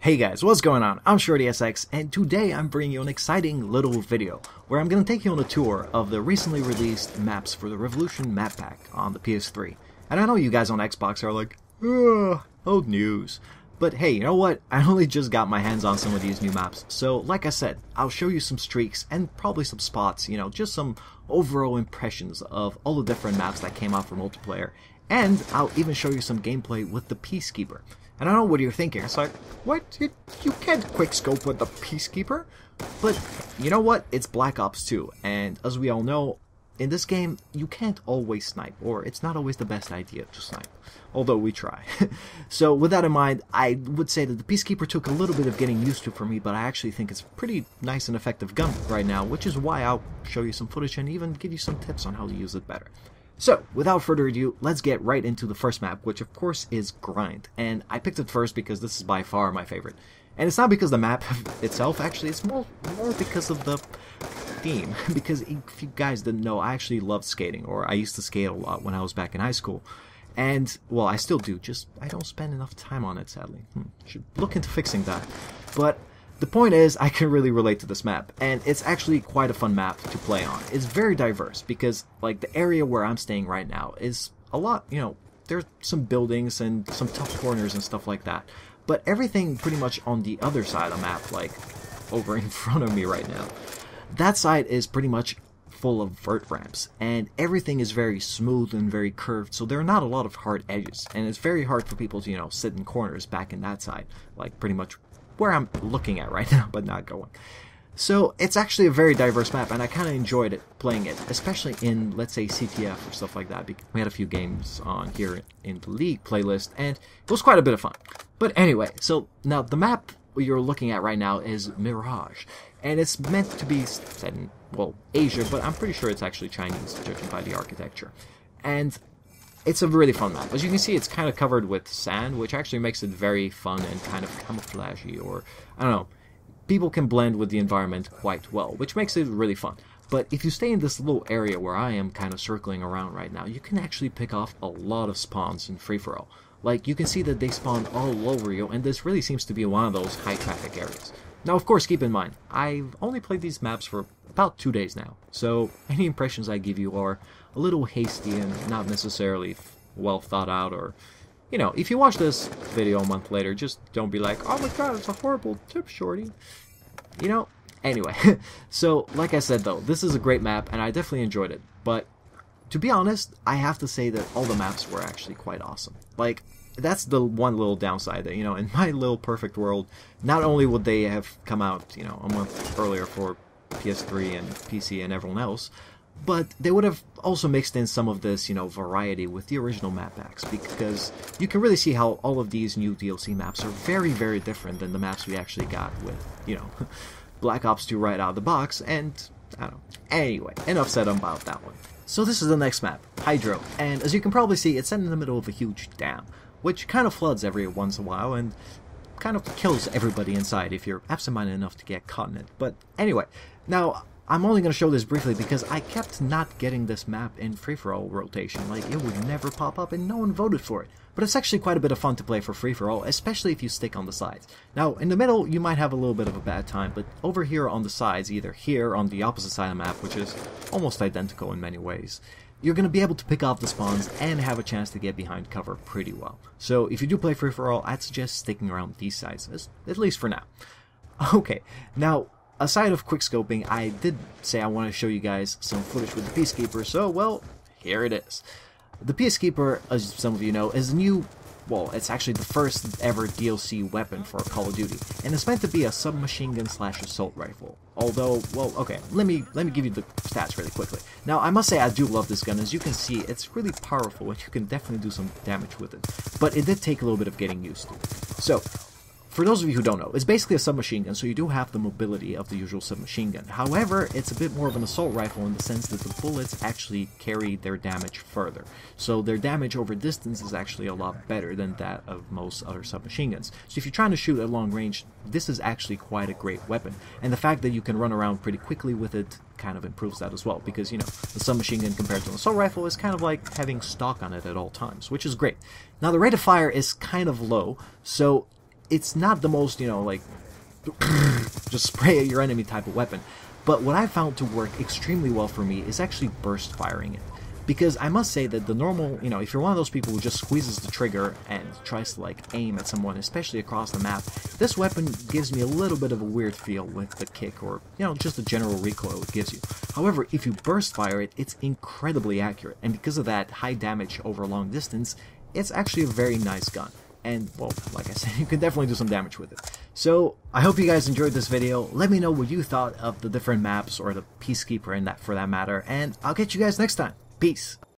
Hey guys, what's going on? I'm ShortySX, and today I'm bringing you an exciting little video where I'm going to take you on a tour of the recently released maps for the Revolution map pack on the PS3. And I know you guys on Xbox are like, ugh, old news. But hey, you know what? I only just got my hands on some of these new maps, so like I said, I'll show you some streaks and probably some spots, just some overall impressions of all the different maps that came out for multiplayer, and I'll even show you some gameplay with the Peacekeeper. And I know what you're thinking, it's like, what? You can't quickscope with the Peacekeeper? But you know what? It's Black Ops 2, and as we all know, in this game, you can't always snipe, or it's not always the best idea to snipe, although we try. So with that in mind, I would say that the Peacekeeper took a little bit of getting used to for me, but I actually think it's a pretty nice and effective gun right now, which is why I'll show you some footage and even give you some tips on how to use it better. So, without further ado, let's get right into the first map, which of course is Grind. And I picked it first because this is by far my favorite. And it's not because the map itself, actually, it's more because of the theme. Because if you guys didn't know, I actually loved skating, or I used to skate a lot when I was back in high school. And, well, I still do, just I don't spend enough time on it, sadly. Should look into fixing that. But the point is, I can really relate to this map, and it's actually quite a fun map to play on. It's very diverse, because, like, the area where I'm staying right now is a lot, there's some buildings and some tough corners and stuff like that. But everything pretty much on the other side of the map, like, over in front of me right now, that side is pretty much full of vert ramps, and everything is very smooth and very curved, so there are not a lot of hard edges, and it's very hard for people to, sit in corners back in that side, like, pretty much where I'm looking at right now, but not going. So it's actually a very diverse map, and I kind of enjoyed it playing it, especially in, let's say, CTF or stuff like that. We had a few games on here in the League playlist, and it was quite a bit of fun. But anyway, so now the map you're looking at right now is Mirage, and it's meant to be set in, well, Asia, but I'm pretty sure it's actually Chinese, judging by the architecture. And it's a really fun map. As you can see, it's kind of covered with sand, which actually makes it very fun and kind of camouflagey, or, I don't know, people can blend with the environment quite well, which makes it really fun. But if you stay in this little area where I am kind of circling around right now, you can actually pick off a lot of spawns in free-for-all. Like, you can see that they spawn all over you, and this really seems to be one of those high-traffic areas. Now, of course, keep in mind, I've only played these maps for about 2 days now, so any impressions I give you are a little hasty and not necessarily well thought out, or, if you watch this video a month later, just don't be like, oh my god, it's a horrible tip, Shorty. Anyway, so, like I said though, this is a great map, and I definitely enjoyed it, but to be honest, I have to say that all the maps were actually quite awesome. Like, that's the one little downside that, in my little perfect world, not only would they have come out, a month earlier for PS3 and PC and everyone else, but they would have also mixed in some of this, variety with the original map packs, because you can really see how all of these new DLC maps are very, very different than the maps we actually got with, Black Ops 2 right out of the box, and, I don't know. Anyway, enough said about that one. So this is the next map, Hydro, and as you can probably see, it's set in the middle of a huge dam, which kind of floods every once in a while, and kind of kills everybody inside if you're absent-minded enough to get caught in it. But anyway, now, I'm only going to show this briefly because I kept not getting this map in free-for-all rotation. Like, it would never pop up and no one voted for it. But it's actually quite a bit of fun to play for free-for-all, especially if you stick on the sides. Now, in the middle, you might have a little bit of a bad time, but over here on the sides, either here on the opposite side of the map, which is almost identical in many ways, you're going to be able to pick off the spawns and have a chance to get behind cover pretty well. So if you do play free-for-all, I'd suggest sticking around these sides, at least for now. Okay, now, aside of quickscoping, I did say I want to show you guys some footage with the Peacekeeper, so, well, here it is. The Peacekeeper, as some of you know, is a new, well, it's actually the first ever DLC weapon for Call of Duty, and it's meant to be a submachine gun / assault rifle. Although, well, okay, let me give you the stats really quickly. Now, I must say I do love this gun. As you can see, it's really powerful, and you can definitely do some damage with it. But it did take a little bit of getting used to. So, for those of you who don't know, it's basically a submachine gun, so you do have the mobility of the usual submachine gun. However, it's a bit more of an assault rifle in the sense that the bullets actually carry their damage further. So their damage over distance is actually a lot better than that of most other submachine guns. So if you're trying to shoot at long range, this is actually quite a great weapon. And the fact that you can run around pretty quickly with it kind of improves that as well, because, the submachine gun compared to an assault rifle is kind of like having stock on it at all times, which is great. Now, the rate of fire is kind of low, so it's not the most, like, just spray at your enemy type of weapon. But what I found to work extremely well for me is actually burst firing it. Because I must say that the normal, if you're one of those people who just squeezes the trigger and tries to like aim at someone, especially across the map, this weapon gives me a little bit of a weird feel with the kick, or just the general recoil it gives you. However, if you burst fire it, it's incredibly accurate, and because of that high damage over a long distance, it's actually a very nice gun. And, well, like I said, you can definitely do some damage with it. So, I hope you guys enjoyed this video. Let me know what you thought of the different maps, or the Peacekeeper in that, for that matter, and I'll catch you guys next time. Peace.